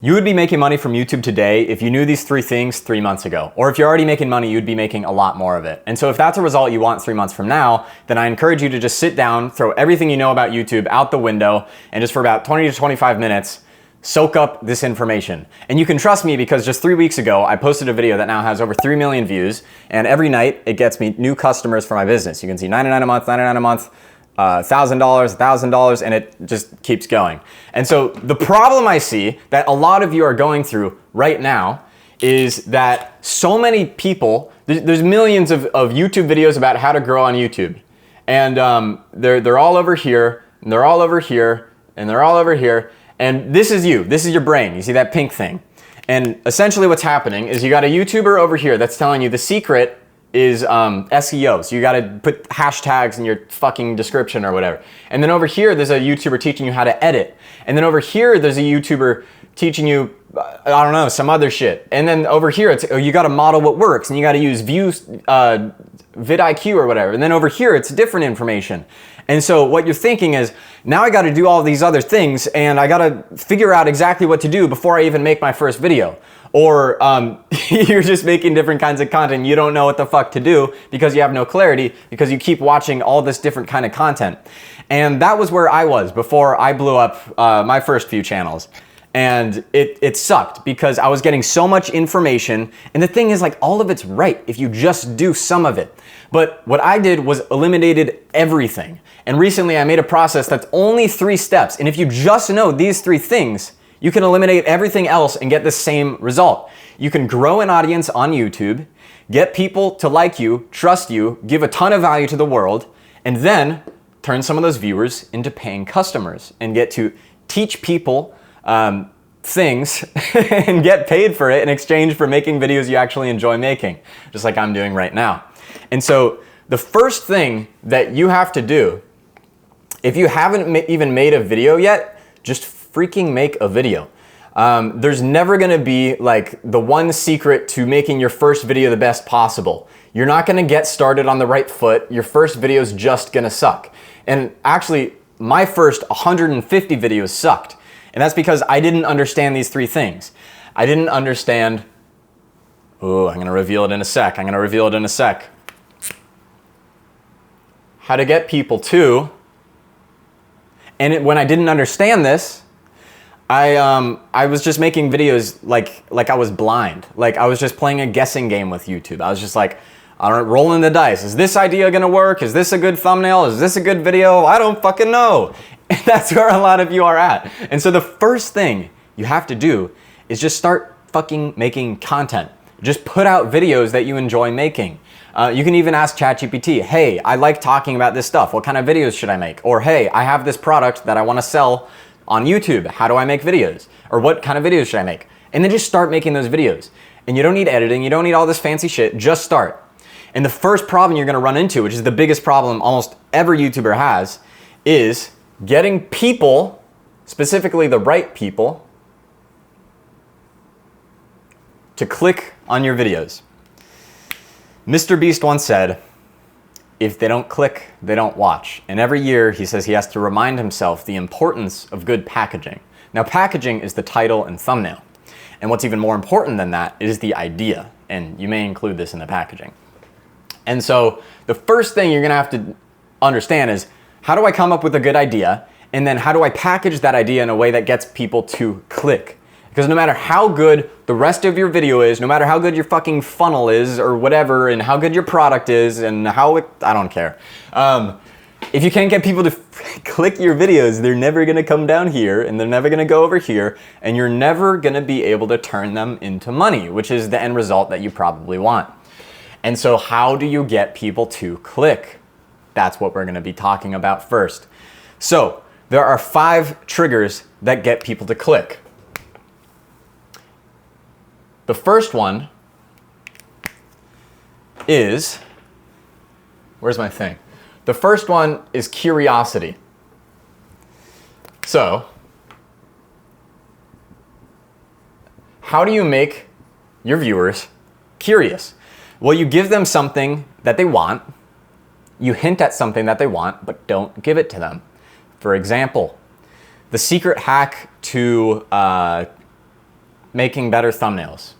You would be making money from YouTube today if you knew these 3 things 3 months ago. Or if you're already making money, you'd be making a lot more of it. And so if that's a result you want 3 months from now, then I encourage you to just sit down, throw everything you know about YouTube out the window, and just for about 20 to 25 minutes, soak up this information. And you can trust me because just 3 weeks ago, I posted a video that now has over 3 million views, and every night it gets me new customers for my business. You can see 99 a month, 99 a month, $1,000, $1,000, and it just keeps going. And so the problem I see that a lot of you are going through right now is that so many people, there's millions of YouTube videos about how to grow on YouTube. And they're all over here, and they're all over here, and they're all over here. And this is you, this is your brain. You see that pink thing? And essentially what's happening is you got a YouTuber over here that's telling you the secret is SEO. So you gotta put hashtags in your fucking description or whatever. And then over here, there's a YouTuber teaching you how to edit. And then over here, there's a YouTuber teaching you, I don't know, some other shit. And then over here, it's you gotta model what works, and you gotta use vidIQ or whatever. And then over here, it's different information. And so what you're thinking is, now I gotta do all these other things, and I gotta figure out exactly what to do before I even make my first video. Or you're just making different kinds of content. You don't know what the fuck to do because you have no clarity because you keep watching all this different kind of content. And that was where I was before I blew up my first few channels. And it sucked because I was getting so much information. And the thing is, like, all of it's right if you just do some of it. But what I did was eliminated everything. And recently I made a process that's only 3 steps. And if you just know these 3 things, you can eliminate everything else and get the same result. You can grow an audience on YouTube, get people to like you, trust you, give a ton of value to the world, and then turn some of those viewers into paying customers and get to teach people things and get paid for it in exchange for making videos you actually enjoy making, just like I'm doing right now. And so the first thing that you have to do, if you haven't even made a video yet, just freaking make a video. There's never gonna be like the one secret to making your first video the best possible. You're not gonna get started on the right foot. Your first video is just gonna suck. And actually, my first 150 videos sucked. And that's because I didn't understand these 3 things. I didn't understand, I'm gonna reveal it in a sec. How to get people to, and when I didn't understand this, I was just making videos like I was blind. Like I was just playing a guessing game with YouTube. I was just like, all right, rolling the dice. Is this idea gonna work? Is this a good thumbnail? Is this a good video? I don't fucking know. And that's where a lot of you are at. And so the first thing you have to do is just start fucking making content. Just put out videos that you enjoy making. You can even ask ChatGPT, hey, I like talking about this stuff. What kind of videos should I make? Or hey, I have this product that I wanna sell on YouTube. How do I make videos? Or what kind of videos should I make? And then just start making those videos. And you don't need editing, you don't need all this fancy shit, just start. And the first problem you're gonna run into, which is the biggest problem almost every YouTuber has, is getting people, specifically the right people, to click on your videos. Mr. Beast once said, if they don't click, they don't watch. And every year he says he has to remind himself the importance of good packaging. Now, packaging is the title and thumbnail. And what's even more important than that is the idea. And you may include this in the packaging. And so the first thing you're gonna have to understand is, how do I come up with a good idea? And then how do I package that idea in a way that gets people to click? Because no matter how good the rest of your video is, no matter how good your fucking funnel is or whatever, and how good your product is and how it, I don't care. If you can't get people to click your videos, they're never gonna come down here and they're never gonna go over here, and you're never gonna be able to turn them into money, which is the end result that you probably want. And so how do you get people to click? That's what we're gonna be talking about first. So there are 5 triggers that get people to click. The first one is, where's my thing? The first one is curiosity. So, how do you make your viewers curious? Well, you give them something that they want, you hint at something that they want, but don't give it to them. For example, the secret hack to making better thumbnails.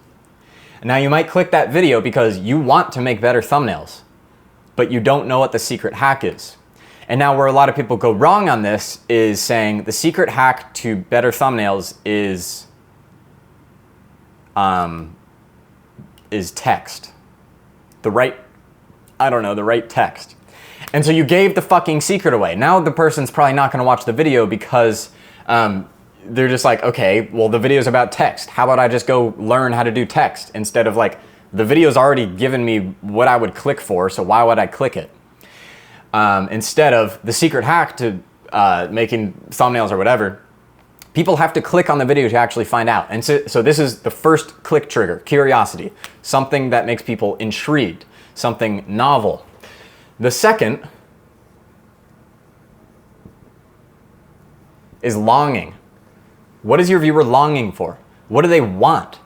Now you might click that video because you want to make better thumbnails, but you don't know what the secret hack is. And now where a lot of people go wrong on this is saying the secret hack to better thumbnails is text. The right text. And so you gave the fucking secret away. Now the person's probably not gonna watch the video because they're just like, okay, well the video's about text. How about I just go learn how to do text instead of like, the video's already given me what I would click for, so why would I click it? Instead of the secret hack to making thumbnails or whatever, people have to click on the video to actually find out. And so this is the first click trigger, curiosity, something that makes people intrigued, something novel. The second is longing. What is your viewer longing for? What do they want?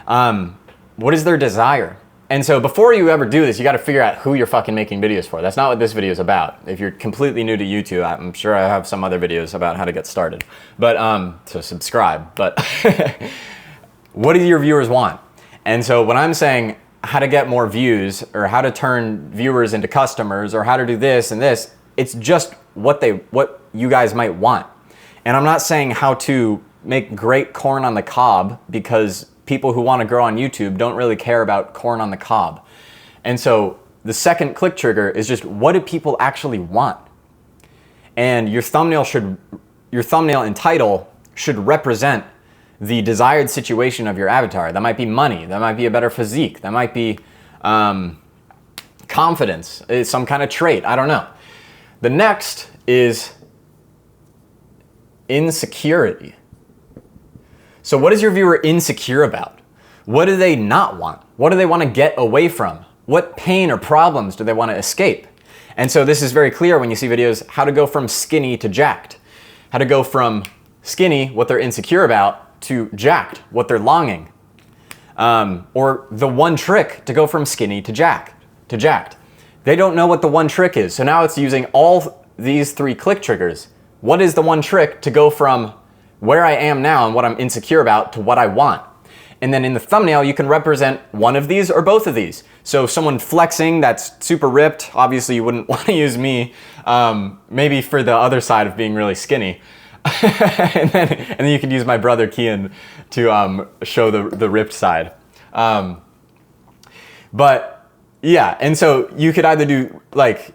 What is their desire? And so before you ever do this, you got to figure out who you're fucking making videos for. That's not what this video is about. If you're completely new to YouTube, I'm sure I have some other videos about how to get started. But so subscribe. But what do your viewers want? And so when I'm saying how to get more views or how to turn viewers into customers or how to do this and this, it's just what you guys might want. And I'm not saying how to make great corn on the cob because people who want to grow on YouTube don't really care about corn on the cob. And so the second click trigger is just what do people actually want? And your thumbnail and title should represent the desired situation of your avatar. That might be money, that might be a better physique, that might be confidence, some kind of trait, I don't know. The next is insecurity. So what is your viewer insecure about? What do they not want? What do they want to get away from? What pain or problems do they want to escape? And so this is very clear when you see videos, how to go from skinny to jacked. How to go from skinny, what they're insecure about, to jacked, what they're longing. Or the one trick to go from skinny to jacked. They don't know what the one trick is. So now it's using all these three click triggers. What is the one trick to go from where I am now and what I'm insecure about to what I want? And then in the thumbnail, you can represent one of these or both of these. So someone flexing that's super ripped, obviously you wouldn't want to use me, maybe for the other side of being really skinny. and then you could use my brother Kian to show the ripped side. But yeah, and so you could either do like,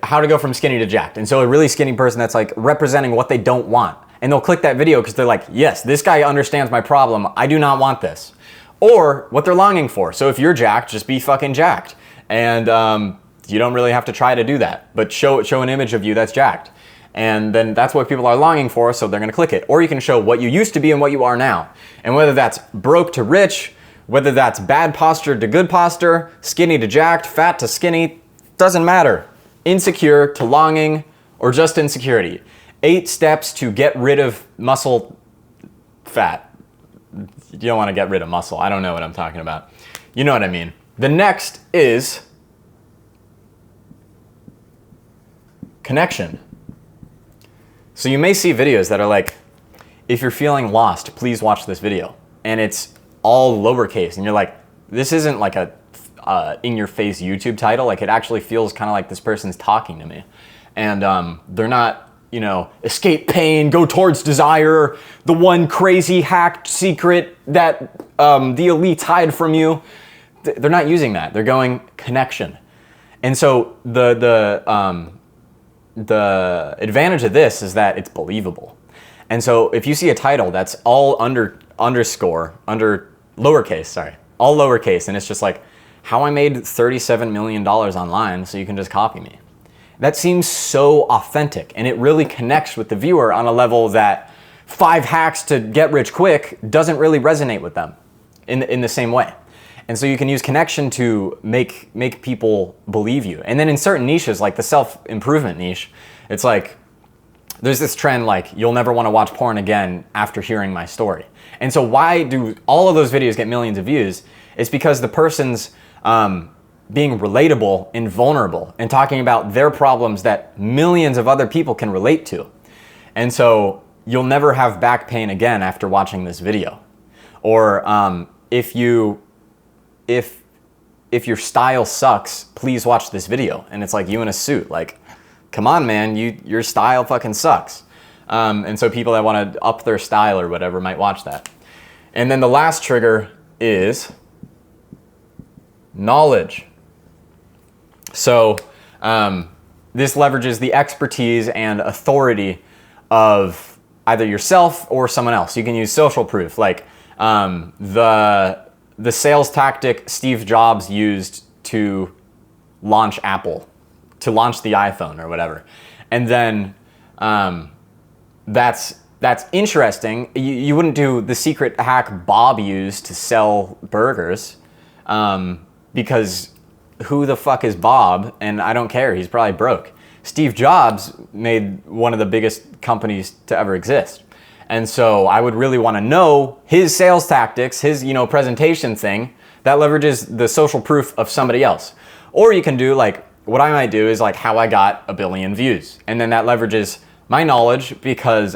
how to go from skinny to jacked. And so a really skinny person that's like representing what they don't want. And they'll click that video because they're like, yes, this guy understands my problem. I do not want this. Or what they're longing for. So if you're jacked, just be fucking jacked. And you don't really have to try to do that. But show an image of you that's jacked. And then that's what people are longing for, so they're gonna click it. Or you can show what you used to be and what you are now. And whether that's broke to rich, whether that's bad posture to good posture, skinny to jacked, fat to skinny, doesn't matter. Insecure to longing, or just insecurity. 8 steps to get rid of muscle fat. You don't want to get rid of muscle. I don't know what I'm talking about. You know what I mean. The next is connection. So you may see videos that are like, if you're feeling lost, please watch this video. And it's all lowercase. And you're like, this isn't like a in-your-face YouTube title. Like it actually feels kind of like this person's talking to me. And they're not, escape pain, go towards desire, the one crazy hacked secret that the elites hide from you. They're not using that. They're going connection. And so the advantage of this is that it's believable. And so if you see a title that's all under lowercase, all lowercase, and it's just like, how I made $37 million online so you can just copy me. That seems so authentic, and it really connects with the viewer on a level that 5 hacks to get rich quick doesn't really resonate with them in the same way. And so you can use connection to make people believe you. And then in certain niches, like the self-improvement niche, it's like, there's this trend like, you'll never want to watch porn again after hearing my story. And so why do all of those videos get millions of views? It's because the person's being relatable and vulnerable and talking about their problems that millions of other people can relate to. And so you'll never have back pain again after watching this video. Or if your style sucks, please watch this video. And it's like you in a suit. Like, come on, man, your style fucking sucks. And so people that want to up their style or whatever might watch that. And then the last trigger is knowledge. So this leverages the expertise and authority of either yourself or someone else. You can use social proof, like the sales tactic Steve Jobs used to launch Apple, to launch the iPhone or whatever. And then that's interesting. You wouldn't do the secret hack Bob used to sell burgers, because who the fuck is Bob? And I don't care. He's probably broke. Steve Jobs made one of the biggest companies to ever exist. And so I would really want to know his sales tactics, his, presentation thing that leverages the social proof of somebody else. Or you can do like, what I might do is like how I got 1 billion views. And then that leverages my knowledge because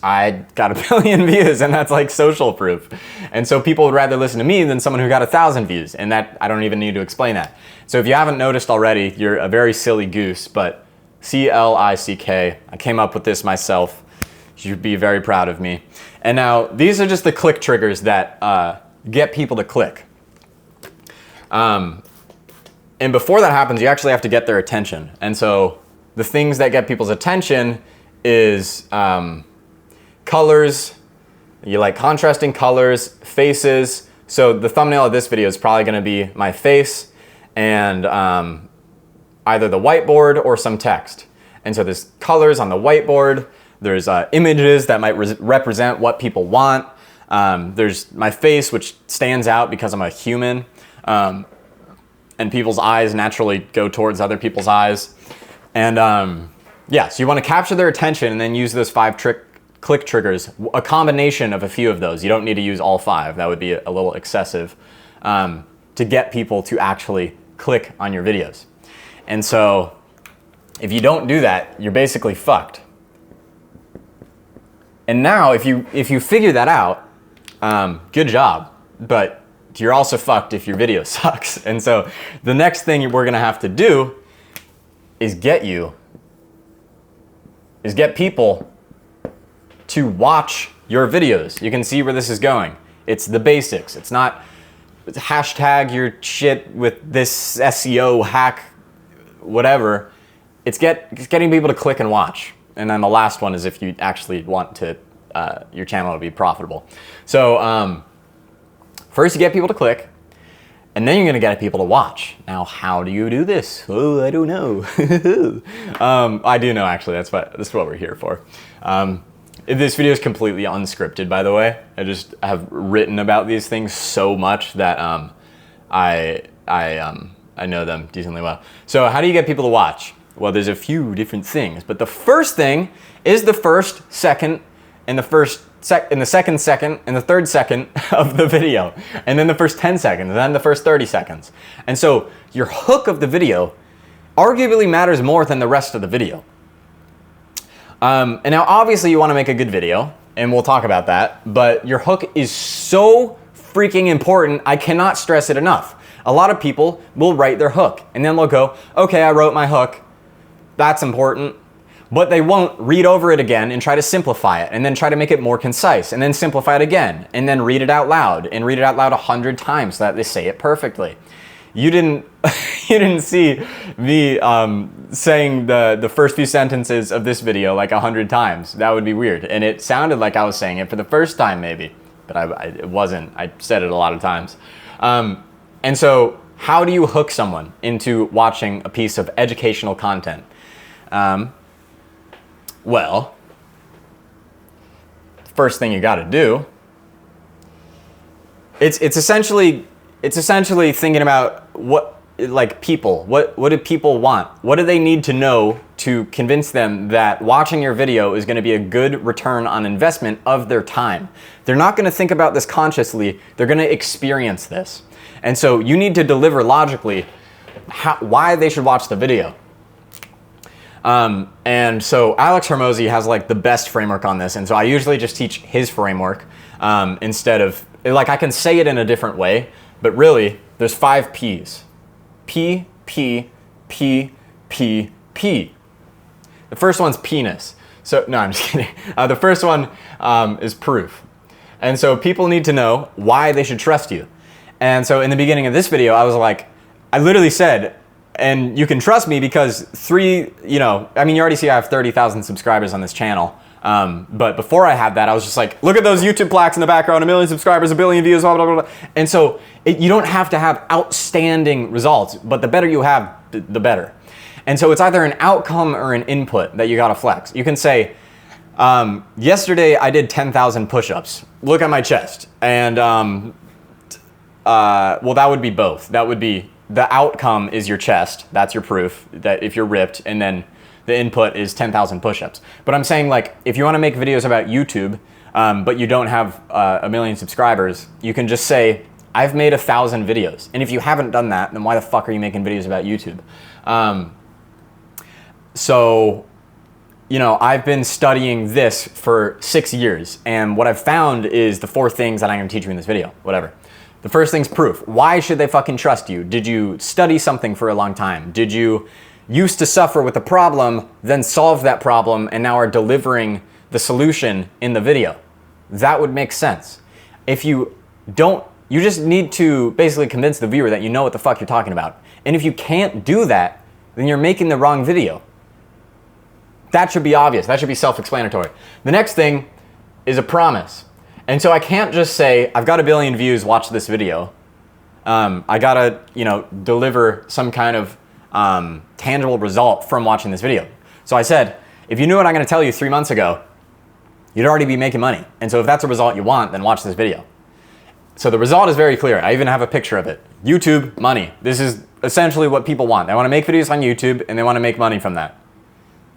I got 1 billion views, and that's like social proof. And so people would rather listen to me than someone who got 1,000 views. And that, I don't even need to explain that. So if you haven't noticed already, you're a very silly goose, but C-L-I-C-K. I came up with this myself. You should be very proud of me. And now these are just the click triggers that get people to click. And before that happens, you actually have to get their attention. And so the things that get people's attention is colors. You like contrasting colors, faces. So the thumbnail of this video is probably going to be my face and either the whiteboard or some text. And so there's colors on the whiteboard. There's images that might represent what people want. There's my face, which stands out because I'm a human. And people's eyes naturally go towards other people's eyes. And yeah, so you want to capture their attention and then use those 5 click triggers, a combination of a few of those. You don't need to use all 5. That would be a little excessive to get people to actually click on your videos. And so if you don't do that, you're basically fucked. And now if you figure that out, good job, but you're also fucked if your video sucks. And so the next thing we're gonna have to do is get people to watch your videos. You can see where this is going. It's the basics. It's not hashtag your shit with this SEO hack, whatever. It's getting people to click and watch. And then the last one is if you actually want to your channel to be profitable. So first you get people to click, and then you're gonna get people to watch. Now, how do you do this? Oh, I don't know. I do know, actually. That's what we're here for. This video is completely unscripted, by the way. I just have written about these things so much that I know them decently well. So how do you get people to watch? Well, there's a few different things, but the first thing is the first second and the second second and the third second of the video, and then the first 10 seconds, and then the first 30 seconds. And so your hook of the video arguably matters more than the rest of the video. And now obviously you want to make a good video, and we'll talk about that, but your hook is so freaking important, I cannot stress it enough. A lot of people will write their hook, and then they'll go, okay, I wrote my hook, that's important. But they won't read over it again and try to simplify it, and then try to make it more concise, and then simplify it again, and then read it out loud, and read it out loud 100 times so that they say it perfectly. You didn't see me saying the first few sentences of this video like 100 times. That would be weird. And it sounded like I was saying it for the first time maybe, but it wasn't. I said it a lot of times. And so how do you hook someone into watching a piece of educational content? Well, first thing you got to do, it's essentially thinking about what do people want? What do they need to know to convince them that watching your video is going to be a good return on investment of their time? They're not going to think about this consciously. They're going to experience this. And so you need to deliver logically why they should watch the video. And so Alex Hormozy has like the best framework on this. And so I usually just teach his framework instead of, like, I can say it in a different way, but really there's 5 P's. P, P, P, P, P. The first one's penis. So, no, I'm just kidding. The first one is proof. And so people need to know why they should trust you. And so in the beginning of this video, I was like, I literally said, and you can trust me because you already see I have 30,000 subscribers on this channel. But before I had that, I was just like, look at those YouTube plaques in the background, 1 million subscribers, 1 billion views, blah, blah, blah, blah. And so you don't have to have outstanding results, but the better you have, the better. And so it's either an outcome or an input that you gotta flex. You can say, yesterday I did 10,000 push-ups. Look at my chest. And, well, that would be both. That would be, the outcome is your chest. That's your proof that if you're ripped, and then the input is 10,000 push-ups. But I'm saying, like, if you wanna make videos about YouTube, but you don't have 1 million subscribers, you can just say, I've made 1,000 videos. And if you haven't done that, then why the fuck are you making videos about YouTube? So, I've been studying this for 6 years, and what I've found is the 4 things that I'm gonna teach you in this video, whatever. The first thing's proof. Why should they fucking trust you? Did you study something for a long time? Did you used to suffer with a problem, then solve that problem, and now are delivering the solution in the video? That would make sense. If you don't, you just need to basically convince the viewer that you know what the fuck you're talking about. And if you can't do that, then you're making the wrong video. That should be obvious. That should be self-explanatory. The next thing is a promise. And so I can't just say, I've got 1 billion views, watch this video. I gotta, deliver some kind of tangible result from watching this video. So I said, if you knew what I'm gonna tell you 3 months ago, you'd already be making money. And so if that's a result you want, then watch this video. So the result is very clear. I even have a picture of it. YouTube, money. This is essentially what people want. They wanna make videos on YouTube and they wanna make money from that.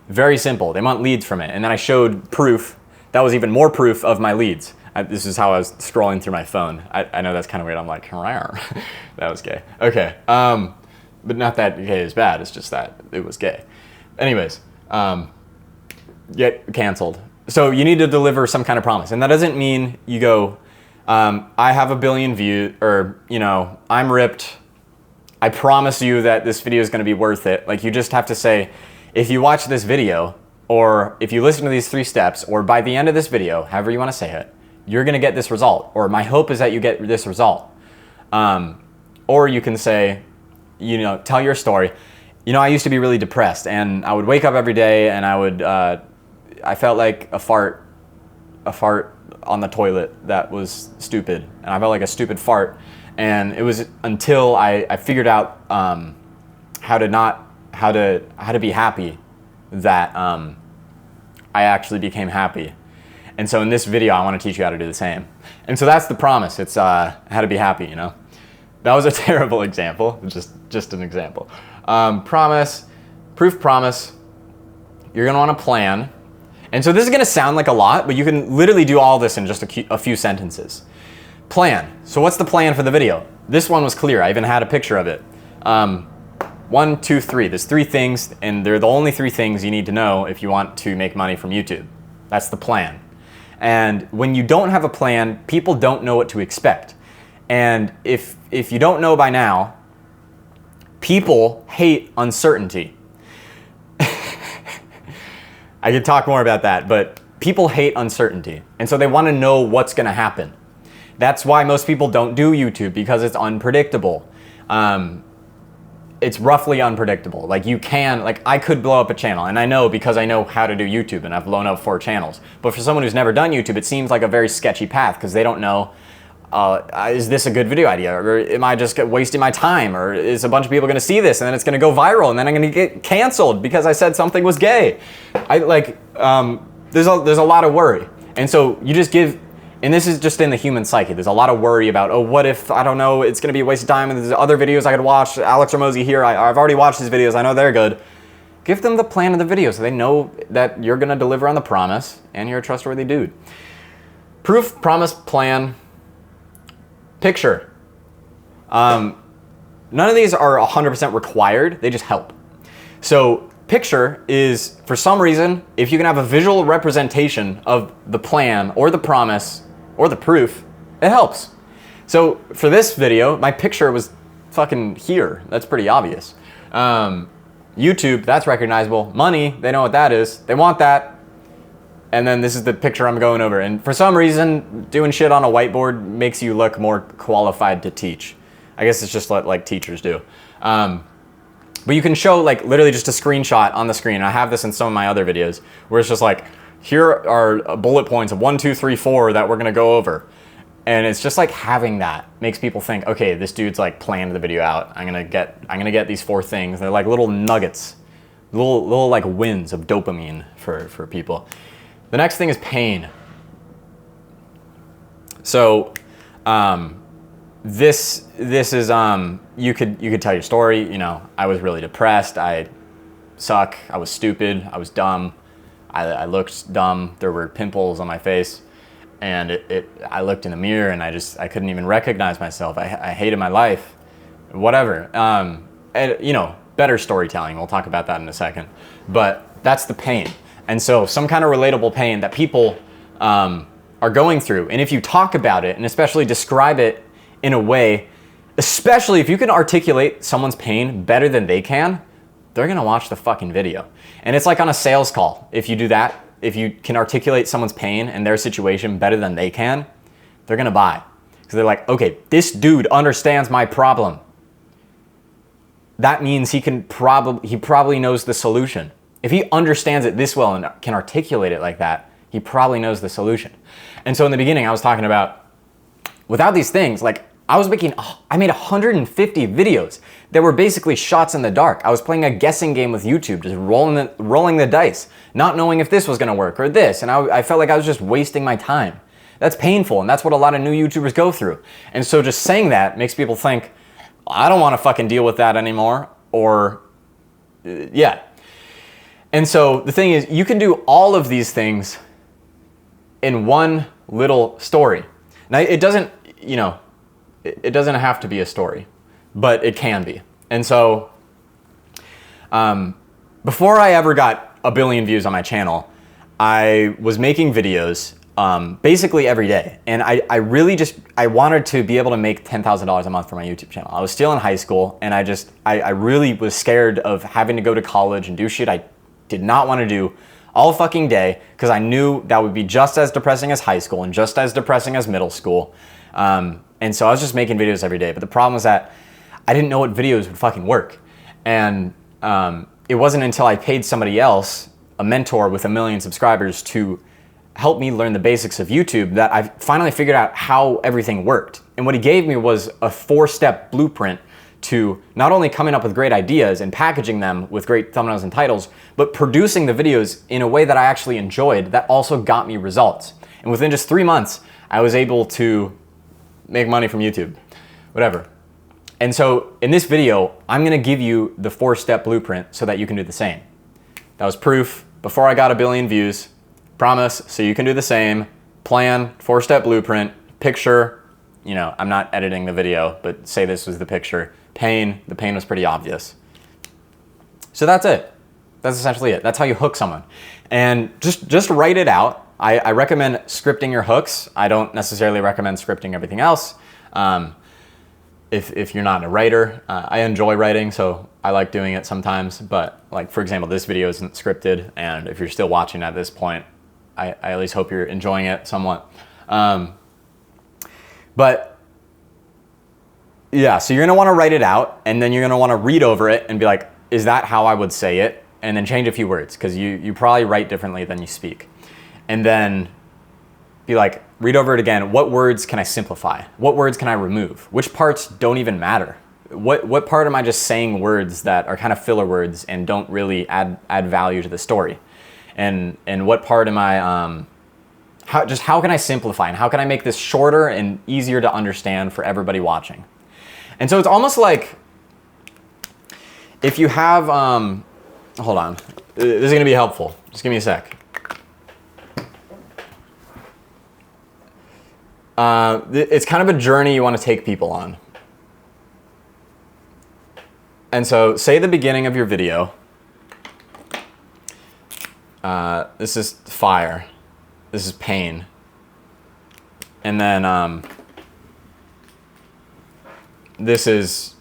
Very simple. They want leads from it. And then I showed proof. That was even more proof of my leads. This is how I was scrolling through my phone. I know that's kind of weird. I'm like, rawr. That was gay. Okay. But not that gay is bad. It's just that it was gay. Anyways, get canceled. So you need to deliver some kind of promise. And that doesn't mean you go, I have 1 billion views, or, I'm ripped. I promise you that this video is going to be worth it. Like, you just have to say, if you watch this video, or if you listen to these 3 steps, or by the end of this video, however you want to say it, you're going to get this result. Or my hope is that you get this result. Or you can say, tell your story. I used to be really depressed, and I would wake up every day and I felt like a fart on the toilet that was stupid. And I felt like a stupid fart. And it was until I figured out how to be happy that I actually became happy. And so in this video, I want to teach you how to do the same. And so that's the promise. It's how to be happy, That was a terrible example, just an example. Promise, proof promise. You're gonna want to plan. And so this is gonna sound like a lot, but you can literally do all this in just a few sentences. Plan. So what's the plan for the video? This one was clear. I even had a picture of it. 1, 2, 3. There's 3 things, and they're the only 3 things you need to know if you want to make money from YouTube. That's the plan. And when you don't have a plan, people don't know what to expect. And if you don't know by now, people hate uncertainty. I could talk more about that, but people hate uncertainty. And so they want to know what's going to happen. That's why most people don't do YouTube, because it's unpredictable. It's roughly unpredictable. Like, I could blow up a channel, and I know because I know how to do YouTube, and I've blown up 4 channels. But for someone who's never done YouTube, it seems like a very sketchy path, because they don't know, is this a good video idea? Or am I just wasting my time? Or is a bunch of people gonna see this, and then it's gonna go viral, and then I'm gonna get canceled because I said something was gay? There's a lot of worry. And so you just give, and this is just in the human psyche, there's a lot of worry about, oh, what if, I don't know, it's gonna be a waste of time, and there's other videos I could watch, Alex Hormozy here, I've already watched his videos, I know they're good. Give them the plan of the video so they know that you're gonna deliver on the promise, and you're a trustworthy dude. Proof, promise, plan, picture. None of these are 100% required, they just help. So picture is, for some reason, if you can have a visual representation of the plan or the promise or the proof, it helps. So for this video, my picture was fucking here. That's pretty obvious. YouTube, that's recognizable. Money, they know what that is. They want that. And then this is the picture I'm going over. And for some reason, doing shit on a whiteboard makes you look more qualified to teach. I guess it's just what like teachers do. But you can show like literally just a screenshot on the screen. I have this in some of my other videos where it's just like, here are bullet points of 1, 2, 3, 4 that we're gonna go over. And it's just like having that makes people think, okay, this dude's like planned the video out. I'm gonna get these 4 things. They're like little nuggets, little like wins of dopamine for people. The next thing is pain. So this is you could tell your story. You know, I was really depressed. I suck. I was stupid. I was dumb. I looked dumb. There were pimples on my face. And I looked in the mirror and I couldn't even recognize myself. I hated my life, whatever. And, you know, better storytelling. We'll talk about that in a second. But that's the pain. And so some kind of relatable pain that people are going through. And if you talk about it and especially describe it in a way, especially if you can articulate someone's pain better than they can, they're gonna watch the fucking video. And it's like on a sales call. If you do that, if you can articulate someone's pain and their situation better than they can, they're gonna buy. Because they're like, okay, this dude understands my problem. That means he probably knows the solution. If he understands it this well and can articulate it like that, he probably knows the solution. And so in the beginning, I was talking about, without these things, like I made 150 videos that were basically shots in the dark. I was playing a guessing game with YouTube, just rolling the dice, not knowing if this was gonna work or this. And I felt like I was just wasting my time. That's painful, and that's what a lot of new YouTubers go through. And so just saying that makes people think, I don't wanna fucking deal with that anymore, or yeah. And so the thing is, you can do all of these things in one little story. Now it doesn't, you know, it doesn't have to be a story, but it can be. And so before I ever got 1 billion views on my channel, I was making videos basically every day. And I wanted to be able to make $10,000 a month for my YouTube channel. I was still in high school and I really was scared of having to go to college and do shit I did not want to do all fucking day, because I knew that would be just as depressing as high school and just as depressing as middle school. And so I was just making videos every day. But the problem was that I didn't know what videos would fucking work. And it wasn't until I paid somebody else, a mentor with 1 million subscribers, to help me learn the basics of YouTube that I finally figured out how everything worked. And what he gave me was a 4-step blueprint to not only coming up with great ideas and packaging them with great thumbnails and titles, but producing the videos in a way that I actually enjoyed that also got me results. And within just 3 months, I was able to make money from YouTube, whatever. And so in this video, I'm gonna give you the 4-step blueprint so that you can do the same. That was proof before I got 1 billion views, promise so you can do the same, plan, 4-step blueprint, picture, you know, I'm not editing the video, but say this was the picture. Pain, the pain was pretty obvious. So that's it. That's essentially it. That's how you hook someone. And just write it out. I recommend scripting your hooks. I don't necessarily recommend scripting everything else. If you're not a writer, I enjoy writing, so I like doing it sometimes. But like, for example, this video isn't scripted. And if you're still watching at this point, I at least hope you're enjoying it somewhat. But yeah, so you're gonna wanna write it out, and then you're gonna wanna read over it and be like, is that how I would say it? And then change a few words, because you probably write differently than you speak. And then be like, read over it again. What words can I simplify? What words can I remove? Which parts don't even matter? What part am I just saying words that are kind of filler words and don't really add value to the story? And what part am I, how can I simplify, and how can I make this shorter and easier to understand for everybody watching? And so it's almost like if you have, hold on, this is gonna be helpful. Just give me a sec. It's kind of a journey you wanna take people on. And so say the beginning of your video This is fire. This is pain. And then this is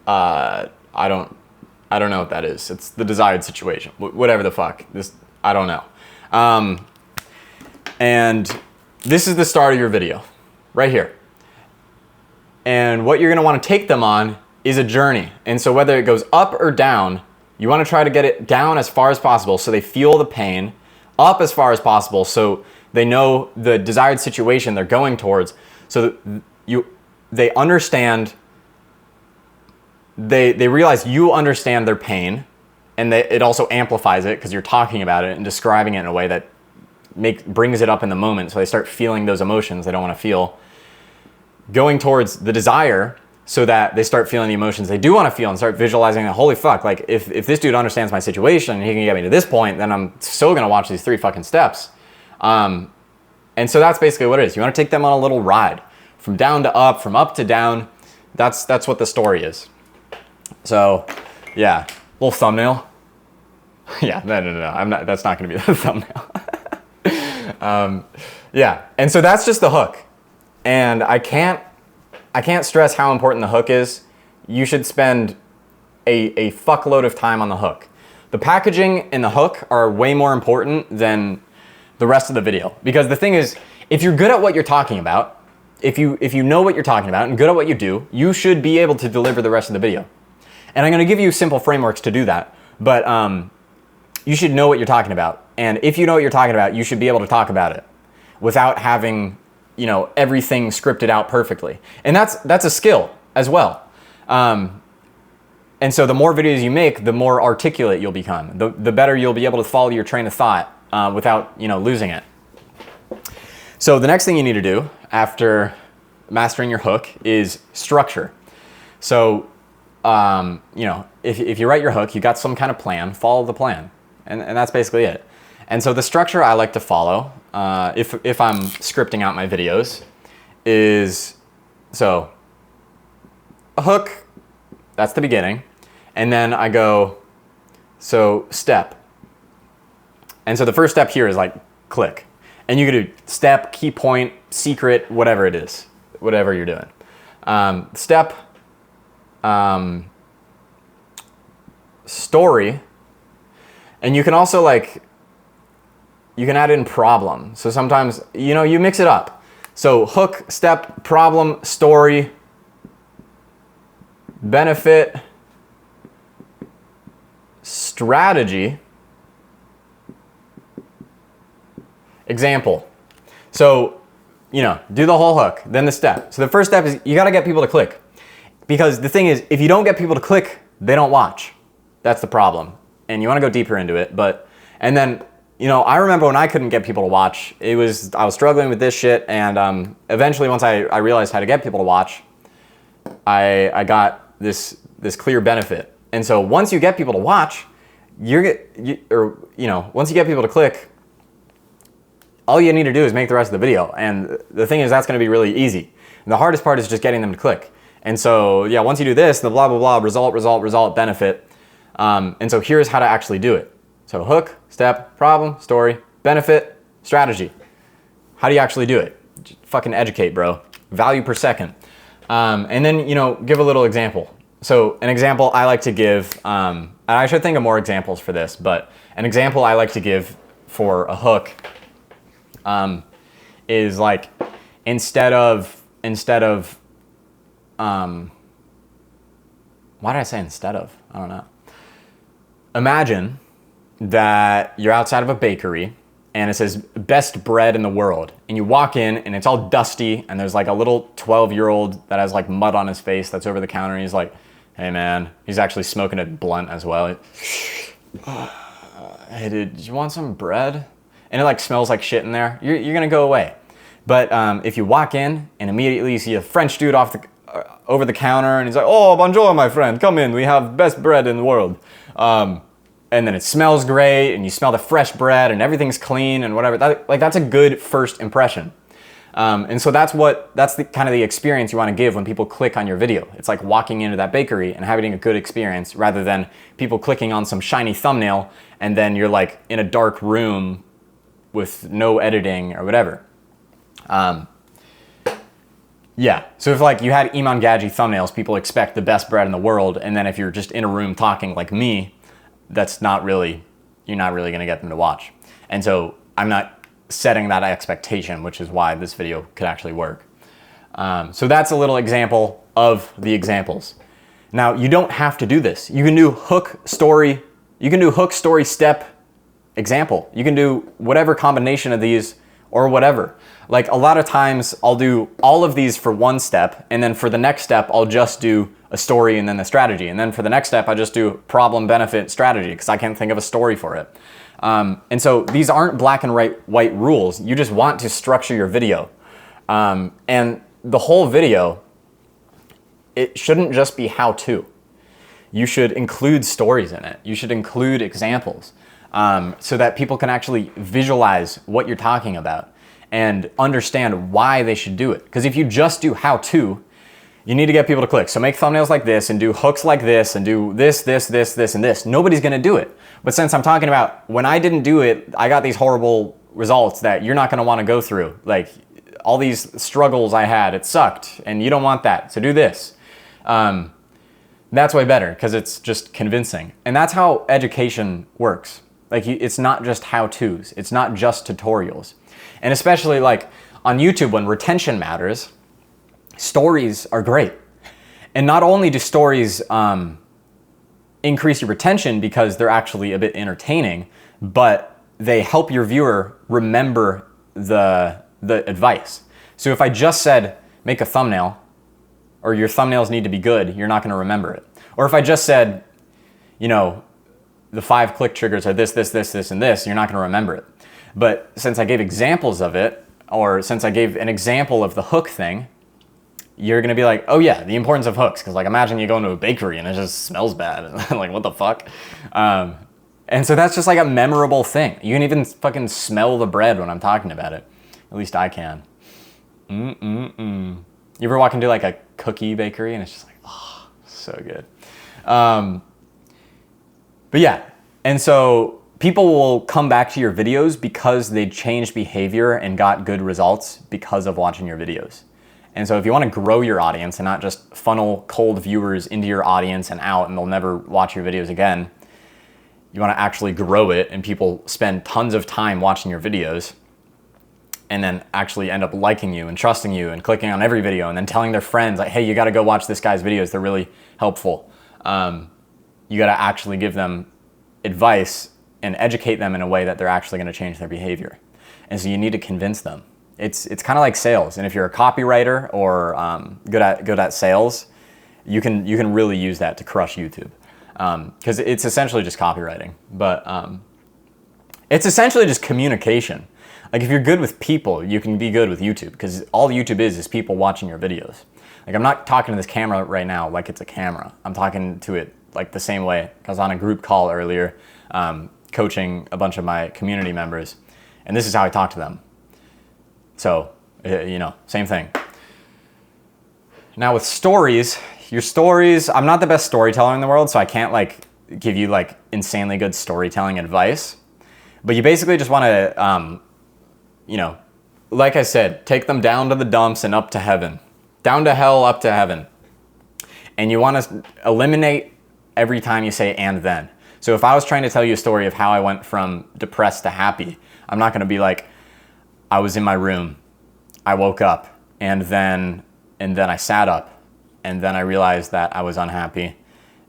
I don't know what that is. It's the desired situation. Whatever the fuck. I don't know. And this is the start of your video, right here. And what you're gonna wanna take them on is a journey. And so whether it goes up or down, you wanna try to get it down as far as possible so they feel the pain, up as far as possible so they know the desired situation they're going towards, so that they understand, they realize you understand their pain, and it also amplifies it because you're talking about it and describing it in a way that brings it up in the moment, so they start feeling those emotions they don't want to feel, going towards the desire so that they start feeling the emotions they do want to feel and start visualizing that, holy fuck, like if this dude understands my situation and he can get me to this point, then I'm still going to watch these 3 fucking steps. And so that's basically what it is. You want to take them on a little ride from down to up, from up to down. That's what the story is. So yeah, little thumbnail. Yeah, no, I'm not, that's not going to be the thumbnail. Yeah, and so that's just the hook. And I can't stress how important the hook is. You should spend a fuckload of time on the hook. The packaging and the hook are way more important than the rest of the video. Because the thing is, if you're good at what you're talking about, if you know what you're talking about and good at what you do, you should be able to deliver the rest of the video. And I'm gonna give you simple frameworks to do that, but you should know what you're talking about. And if you know what you're talking about, you should be able to talk about it without having, you know, everything scripted out perfectly. And that's a skill as well. And so the more videos you make, the more articulate you'll become. The better you'll be able to follow your train of thought without, you know, losing it. So the next thing you need to do after mastering your hook is structure. So, you know, if you write your hook, you got some kind of plan, follow the plan. And that's basically it. And so the structure I like to follow, if I'm scripting out my videos, is, so a hook, that's the beginning. And then I go, so step. And so the first step here is like click. And you can do step, key point, secret, whatever it is, whatever you're doing. Step, story, and you can also you can add in problem. So sometimes, you know, you mix it up. So hook, step, problem, story, benefit, strategy, example. So, you know, do the whole hook, then the step. So the first step is you got to get people to click. Because the thing is, if you don't get people to click, they don't watch. That's the problem. And you want to go deeper into it. And then, you know, I remember when I couldn't get people to watch, I was struggling with this shit. And eventually, once I realized how to get people to watch, I got this clear benefit. And so once you get people to watch, once you get people to click, all you need to do is make the rest of the video. And the thing is, that's going to be really easy. And the hardest part is just getting them to click. And so, yeah, once you do this, the blah, blah, blah, result, benefit. And so here's how to actually do it. So hook, step, problem, story, benefit, strategy. How do you actually do it? Just fucking educate, bro. Value per second. And then, you know, give a little example. So an example I like to give, and I should think of more examples for this, but an example I like to give for a hook is like, instead of, why did I say instead of? I don't know. Imagine that you're outside of a bakery and it says best bread in the world. And you walk in and it's all dusty and there's like a little 12-year-old that has like mud on his face that's over the counter, and he's like, hey man, he's actually smoking a blunt as well. Hey dude, do you want some bread? And it like smells like shit in there. You're gonna go away. But if you walk in and immediately you see a French dude over the counter and he's like, oh, bonjour, my friend, come in, we have best bread in the world. And then it smells great and you smell the fresh bread and everything's clean and whatever. That's a good first impression. And so that's the kind of the experience you want to give when people click on your video. It's like walking into that bakery and having a good experience rather than people clicking on some shiny thumbnail and then you're like in a dark room with no editing or whatever. Yeah, so if like you had Iman Gadji thumbnails, people expect the best bread in the world, and then if you're just in a room talking like me, you're not really gonna get them to watch. And so I'm not setting that expectation, which is why this video could actually work. So that's a little example of the examples. Now, you don't have to do this. You can do hook, story, step, example. You can do whatever combination of these or whatever. Like a lot of times I'll do all of these for one step, and then for the next step, I'll just do a story and then the strategy. And then for the next step, I just do problem, benefit, strategy, because I can't think of a story for it. And so these aren't black and white rules. You just want to structure your video. And the whole video, it shouldn't just be how-to. You should include stories in it. You should include examples so that people can actually visualize what you're talking about and understand why they should do it. Because if you just do how-to, you need to get people to click. So make thumbnails like this and do hooks like this and do this, this, this, this, and this. Nobody's gonna do it. But since I'm talking about when I didn't do it, I got these horrible results that you're not gonna wanna go through. Like all these struggles I had, it sucked, and you don't want that, so do this. That's way better because it's just convincing. And that's how education works. Like it's not just how-tos, it's not just tutorials. And especially like on YouTube when retention matters, stories are great. And not only do stories increase your retention because they're actually a bit entertaining, but they help your viewer remember the advice. So if I just said, make a thumbnail, or your thumbnails need to be good, you're not gonna remember it. Or if I just said, you know, the 5 click triggers are this, this, this, this, and this, you're not gonna remember it. But since I gave examples of it, or since I gave an example of the hook thing, you're gonna be like, oh yeah, the importance of hooks. Cause like imagine you go into a bakery and it just smells bad. Like what the fuck? And so that's just like a memorable thing. You can even fucking smell the bread when I'm talking about it. At least I can. You ever walk into like a cookie bakery and it's just like, oh, so good. But yeah, and so people will come back to your videos because they changed behavior and got good results because of watching your videos. And so if you want to grow your audience and not just funnel cold viewers into your audience and out and they'll never watch your videos again, you want to actually grow it and people spend tons of time watching your videos and then actually end up liking you and trusting you and clicking on every video and then telling their friends like, hey, you got to go watch this guy's videos. They're really helpful. You got to actually give them advice and educate them in a way that they're actually going to change their behavior. And so you need to convince them. It's kind of like sales. And if you're a copywriter or good at sales, you can really use that to crush YouTube. Because it's essentially just copywriting. But it's essentially just communication. Like if you're good with people, you can be good with YouTube because all YouTube is people watching your videos. Like I'm not talking to this camera right now like it's a camera. I'm talking to it like the same way. I was on a group call earlier coaching a bunch of my community members, and this is how I talk to them. So, you know, same thing. Now with stories, your stories, I'm not the best storyteller in the world, so I can't like give you like insanely good storytelling advice. But you basically just want to, you know, like I said, take them down to the dumps and up to heaven. Down to hell, up to heaven. And you want to eliminate every time you say and then. So if I was trying to tell you a story of how I went from depressed to happy, I'm not going to be like, I was in my room, I woke up, and then I sat up, and then I realized that I was unhappy,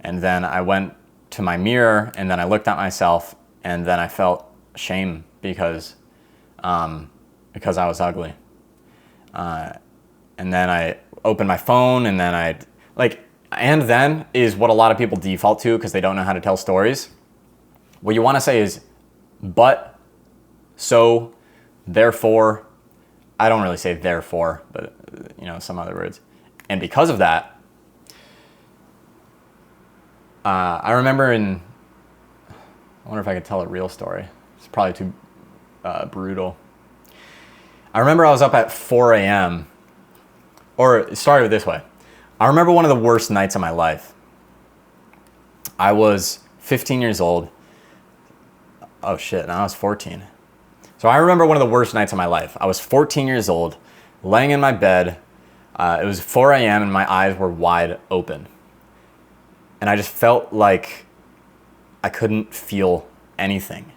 and then I went to my mirror, and then I looked at myself, and then I felt shame because I was ugly. And then I opened my phone, and then and then is what a lot of people default to because they don't know how to tell stories. What you want to say is, but, so, therefore. I don't really say therefore, but you know, some other words. And because of that, I remember I wonder if I could tell a real story. It's probably too brutal. I remember I was up at 4 a.m. Or it started this way. I remember one of the worst nights of my life. I was 15 years old. Oh shit, now I was 14. So I remember one of the worst nights of my life. I was 14 years old, laying in my bed. It was 4 a.m. and my eyes were wide open. And I just felt like I couldn't feel anything.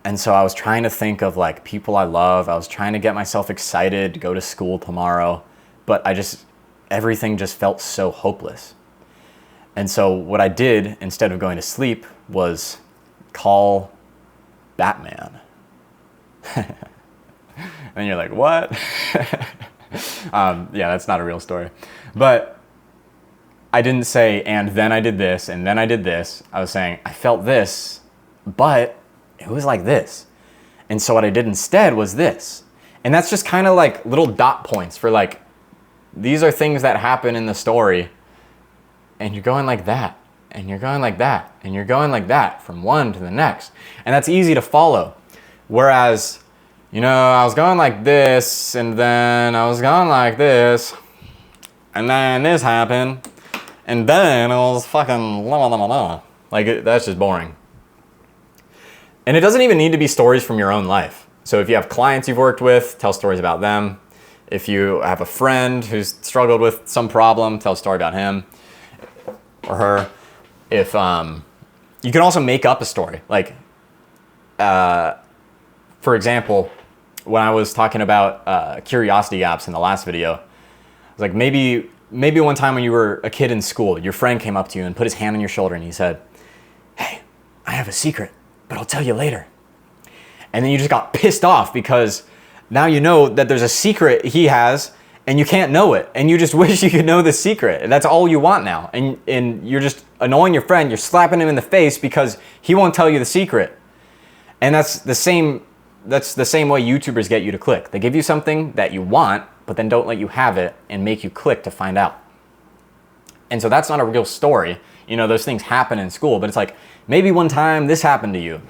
And so I was trying to think of like people I love. I was trying to get myself excited to go to school tomorrow, but everything just felt so hopeless. And so what I did instead of going to sleep was call Batman. And you're like, what? Yeah, that's not a real story. But I didn't say, and then I did this, and then I did this. I was saying, I felt this, but it was like this. And so what I did instead was this. And that's just kind of like little dot points for like, these are things that happen in the story. And you're going like that, and you're going like that, and you're going like that from one to the next. And that's easy to follow. Whereas, I was going like this, and then I was going like this, and then this happened, and then it was fucking la la la la. Like, that's just boring. And it doesn't even need to be stories from your own life. So if you have clients you've worked with, tell stories about them. If you have a friend who's struggled with some problem, tell a story about him or her. If you can also make up a story. Like, for example, when I was talking about curiosity apps in the last video, I was like, maybe one time when you were a kid in school, your friend came up to you and put his hand on your shoulder and he said, "Hey, I have a secret, but I'll tell you later." And then you just got pissed off because now you know that there's a secret he has and you can't know it. And you just wish you could know the secret. And that's all you want now. And you're just annoying your friend. You're slapping him in the face because he won't tell you the secret. And that's the same way YouTubers get you to click. They give you something that you want, but then don't let you have it and make you click to find out. And so that's not a real story. Those things happen in school, but it's like, maybe one time this happened to you.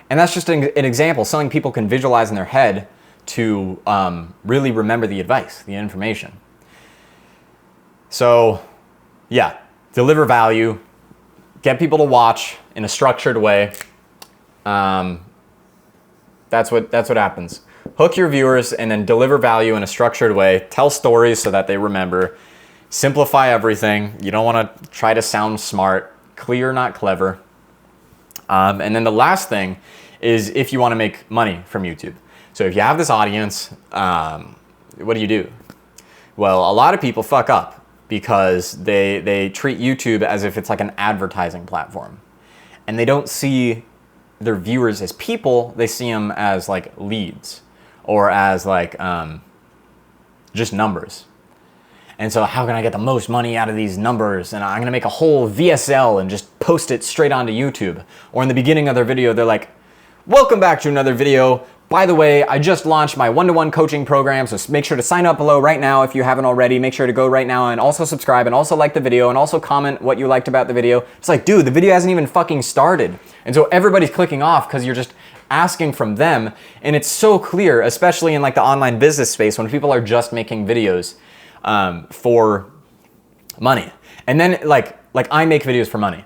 And that's just an example, something people can visualize in their head to really remember the advice, the information. So yeah, deliver value, get people to watch in a structured way. That's what happens. Hook your viewers and then deliver value in a structured way. Tell stories so that they remember. Simplify everything. You don't want to try to sound smart. Clear, not clever. And then the last thing is if you want to make money from YouTube. So if you have this audience, what do? Well, a lot of people fuck up because they treat YouTube as if it's like an advertising platform. And they don't see their viewers as people, they see them as like leads or as like just numbers. And so how can I get the most money out of these numbers? And I'm gonna make a whole VSL and just post it straight onto YouTube. Or in the beginning of their video, they're like, "Welcome back to another video. By the way, I just launched my one-to-one coaching program, so make sure to sign up below right now if you haven't already. Make sure to go right now and also subscribe and also like the video and also comment what you liked about the video." It's like, dude, the video hasn't even fucking started. And so everybody's clicking off because you're just asking from them. And it's so clear, especially in like the online business space when people are just making videos for money. And then like I make videos for money,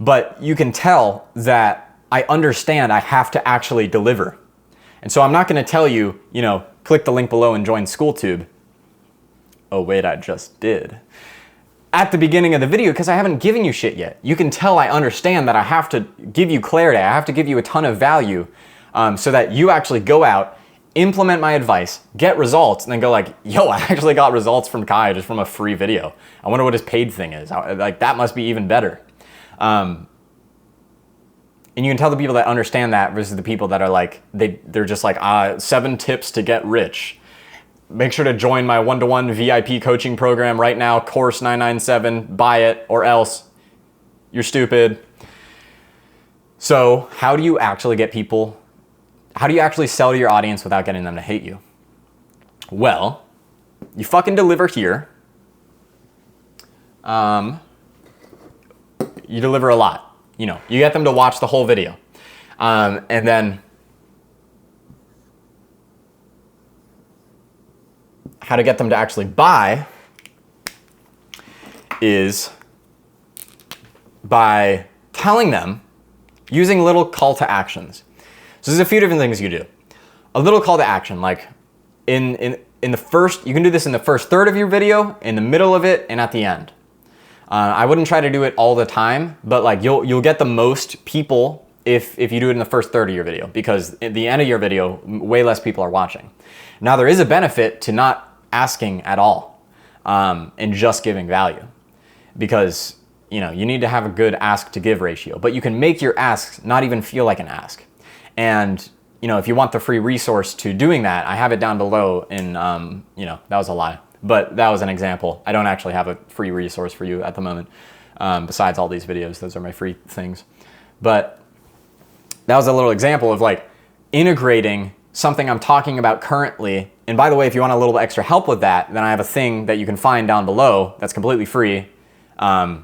but you can tell that I understand I have to actually deliver. And so I'm not going to tell you, click the link below and join SchoolTube. Oh, wait, I just did. At the beginning of the video, because I haven't given you shit yet. You can tell I understand that I have to give you clarity. I have to give you a ton of value so that you actually go out, implement my advice, get results, and then go like, yo, I actually got results from Kai just from a free video. I wonder what his paid thing is. Like, that must be even better. And you can tell the people that understand that versus the people that are like, they're just like, 7 tips to get rich. Make sure to join my one-to-one VIP coaching program right now, course 997, buy it or else you're stupid. So how do you actually get people, how do you actually sell to your audience without getting them to hate you? Well, you fucking deliver here. You deliver a lot. You get them to watch the whole video. And then how to get them to actually buy is by telling them, using little call to actions. So there's a few different things you do. A little call to action, like in the first, you can do this in the first third of your video, in the middle of it, and at the end. I wouldn't try to do it all the time, but like you'll get the most people if you do it in the first third of your video, because at the end of your video, way less people are watching. Now there is a benefit to not asking at all and just giving value, because you need to have a good ask to give ratio, but you can make your asks not even feel like an ask. And if you want the free resource to doing that, I have it down below in, that was a lie, but that was an example. I don't actually have a free resource for you at the moment. Besides all these videos, those are my free things. But that was a little example of like integrating something I'm talking about currently. And by the way, if you want a little extra help with that, then I have a thing that you can find down below that's completely free. And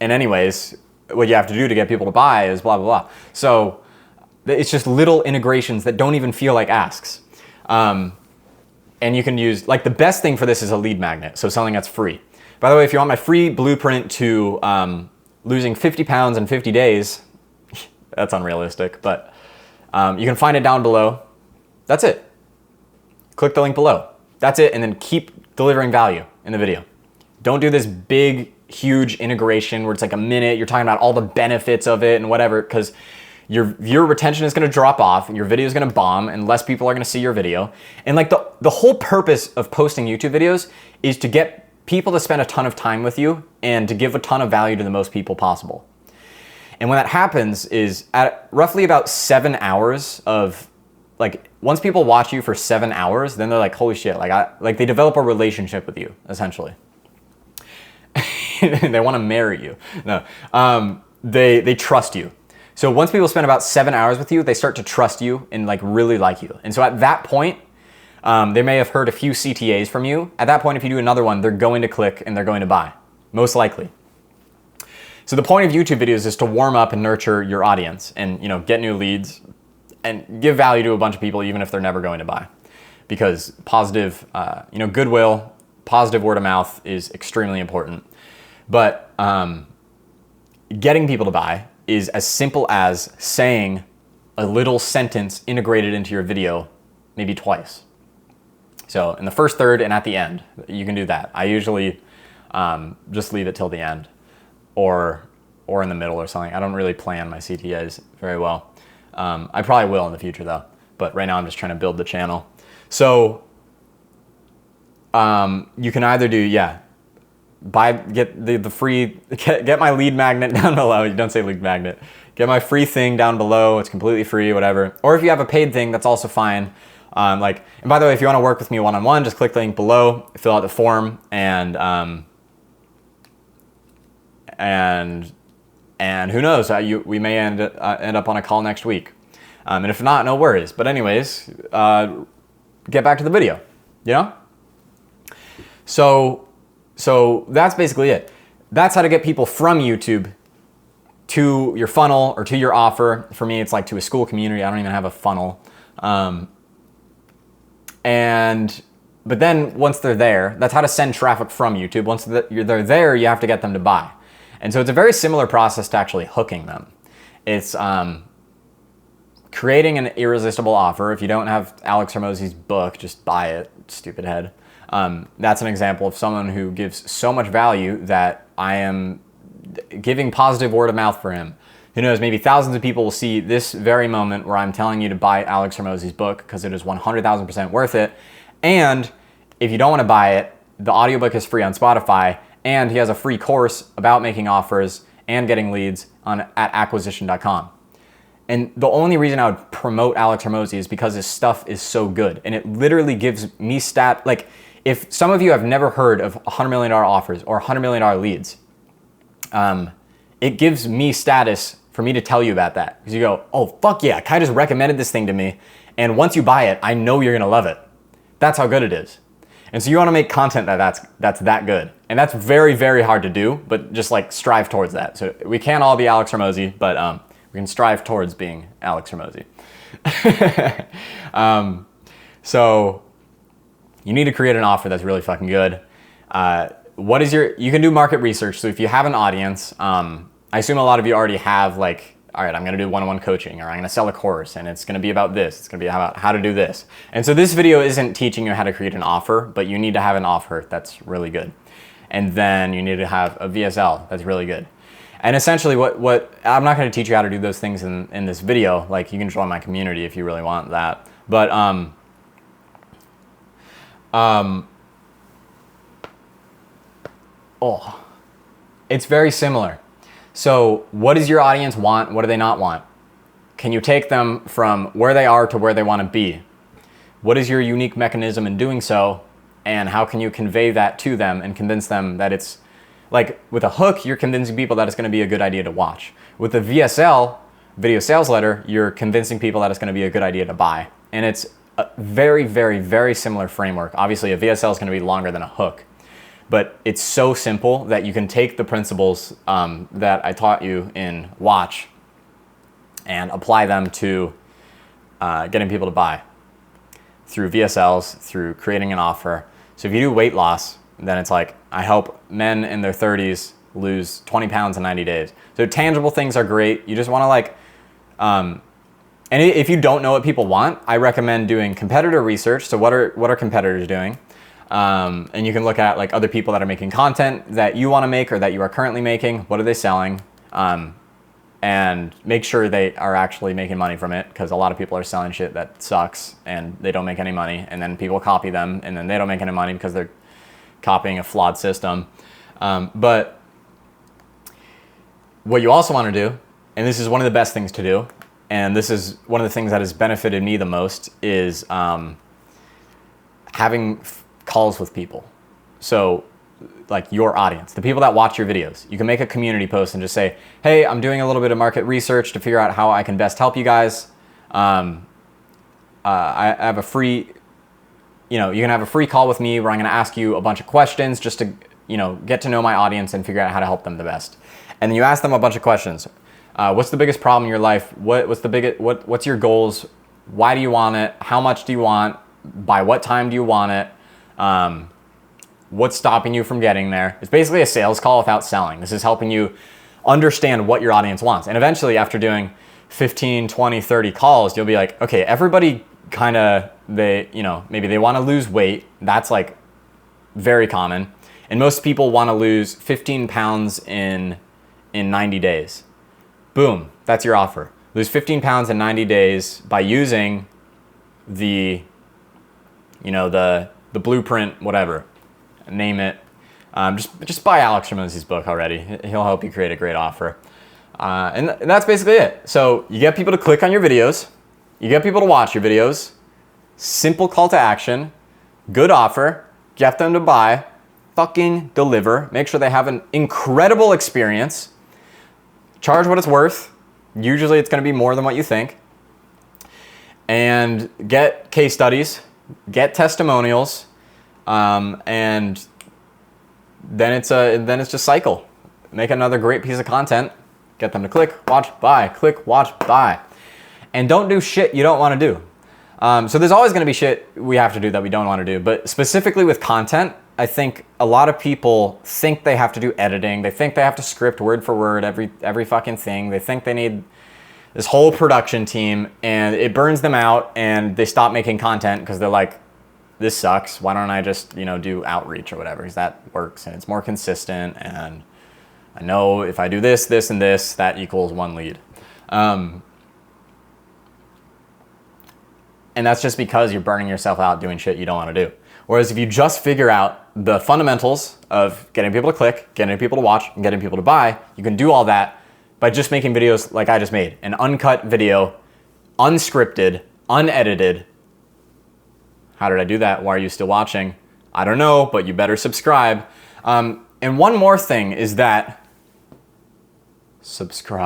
anyways, what you have to do to get people to buy is blah, blah, blah. So it's just little integrations that don't even feel like asks. And you can use, like the best thing for this is a lead magnet. So something that's free. By the way, if you want my free blueprint to losing 50 pounds in 50 days, that's unrealistic, but you can find it down below. That's it. Click the link below. That's it, and then keep delivering value in the video. Don't do this big, huge integration where it's like a minute, you're talking about all the benefits of it and whatever, because your viewer retention is going to drop off, your video is going to bomb, and less people are going to see your video. And like the whole purpose of posting YouTube videos is to get people to spend a ton of time with you and to give a ton of value to the most people possible. And when that happens is at roughly about 7 hours of, like, once people watch you for 7 hours, then they're like, holy shit, like they develop a relationship with you, essentially. They want to marry you. No, they trust you. So once people spend about 7 hours with you, they start to trust you and like really like you. And so at that point, they may have heard a few CTAs from you. At that point, if you do another one, they're going to click and they're going to buy, most likely. So the point of YouTube videos is to warm up and nurture your audience and get new leads and give value to a bunch of people even if they're never going to buy. Because positive, goodwill, positive word of mouth is extremely important. But getting people to buy is as simple as saying a little sentence integrated into your video maybe twice. So in the first third and at the end, you can do that. I usually just leave it till the end. Or in the middle or something. I don't really plan my CTAs very well. I probably will in the future though, but right now I'm just trying to build the channel. So you can either do, get the free, get my lead magnet down below. You don't say lead magnet. Get my free thing down below. It's completely free, whatever. Or if you have a paid thing, that's also fine. And by the way, if you want to work with me one-on-one, just click the link below, fill out the form, and who knows, we may end up on a call next week. And if not, no worries. But anyways, get back to the video, So that's basically it. That's how to get people from YouTube to your funnel or to your offer. For me, it's like to a school community. I don't even have a funnel. But then once they're there, that's how to send traffic from YouTube. Once they're there, you have to get them to buy. And so it's a very similar process to actually hooking them. It's creating an irresistible offer. If you don't have Alex Hormozi's book, just buy it, stupid head. That's an example of someone who gives so much value that I am giving positive word of mouth for him. Who knows, maybe thousands of people will see this very moment where I'm telling you to buy Alex Hormozi's book because it is 100,000% worth it. And if you don't want to buy it, the audiobook is free on Spotify, and he has a free course about making offers and getting leads at acquisition.com. And the only reason I would promote Alex Hormozi is because his stuff is so good. And it literally gives me like if some of you have never heard of $100 million offers or $100 million leads, it gives me status for me to tell you about that. Because you go, oh, fuck yeah, Kai just recommended this thing to me. And once you buy it, I know you're gonna love it. That's how good it is. And so you want to make content that's that good. And that's very, very hard to do, but just like strive towards that. So we can't all be Alex Hormozi, but we can strive towards being Alex Hormozi. So you need to create an offer that's really fucking good. You can do market research. So if you have an audience, I assume a lot of you already have like, all right, I'm going to do one-on-one coaching, or I'm going to sell a course and it's going to be about this. It's going to be about how to do this. And so this video isn't teaching you how to create an offer, but you need to have an offer that's really good. And then you need to have a VSL that's really good. And essentially what I'm not going to teach you how to do those things in this video. Like, you can join my community if you really want that. But it's very similar. So what does your audience want? What do they not want? Can you take them from where they are to where they want to be? What is your unique mechanism in doing so? And how can you convey that to them and convince them that it's, like with a hook, you're convincing people that it's going to be a good idea to watch. With a VSL, video sales letter, you're convincing people that it's going to be a good idea to buy. And it's a very, very, very similar framework. Obviously, a VSL is going to be longer than a hook. But it's so simple that you can take the principles that I taught you in Watch and apply them to getting people to buy through VSLs, through creating an offer. So if you do weight loss, then it's like, I help men in their 30s lose 20 pounds in 90 days. So tangible things are great. You just want to like, and if you don't know what people want, I recommend doing competitor research. So what are competitors doing? And you can look at like other people that are making content that you want to make or that you are currently making. What are they selling? And make sure they are actually making money from it, because a lot of people are selling shit that sucks and they don't make any money. And then people copy them and then they don't make any money because they're copying a flawed system. But what you also want to do, and this is one of the best things to do, and this is one of the things that has benefited me the most, is having calls with people. So like your audience, the people that watch your videos, you can make a community post and just say, hey, I'm doing a little bit of market research to figure out how I can best help you guys. I have a free, you can have a free call with me where I'm going to ask you a bunch of questions just to, get to know my audience and figure out how to help them the best. And then you ask them a bunch of questions. What's the biggest problem in your life? What's your goals? Why do you want it? How much do you want? By what time do you want it? What's stopping you from getting there? It's basically a sales call without selling. This is helping you understand what your audience wants. And eventually, after doing 15, 20, 30 calls, you'll be like, okay, everybody kind of, maybe they want to lose weight. That's like very common. And most people want to lose 15 pounds in 90 days. Boom, that's your offer. Lose 15 pounds in 90 days by using the blueprint, whatever, name it. Just buy Alex Ramone's book already. He'll help you create a great offer. And that's basically it. So you get people to click on your videos. You get people to watch your videos. Simple call to action. Good offer. Get them to buy. Fucking deliver. Make sure they have an incredible experience. Charge what it's worth. Usually it's going to be more than what you think. And get case studies. Get testimonials. And then it's just cycle. Make another great piece of content. Get them to click, watch, buy. Click, watch, buy. And don't do shit you don't want to do. So there's always going to be shit we have to do that we don't want to do. But specifically with content, I think a lot of people think they have to do editing. They think they have to script word for word every fucking thing. They think they need this whole production team, and it burns them out, and they stop making content because they're like, this sucks. Why don't I just, do outreach or whatever? Because that works and it's more consistent. And I know if I do this, this, and this, that equals one lead. And that's just because you're burning yourself out doing shit you don't want to do. Whereas if you just figure out the fundamentals of getting people to click, getting people to watch, and getting people to buy, you can do all that by just making videos like I just made. An uncut video, unscripted, unedited. How did I do that? Why are you still watching? I don't know, but you better subscribe. And one more thing is that subscribe.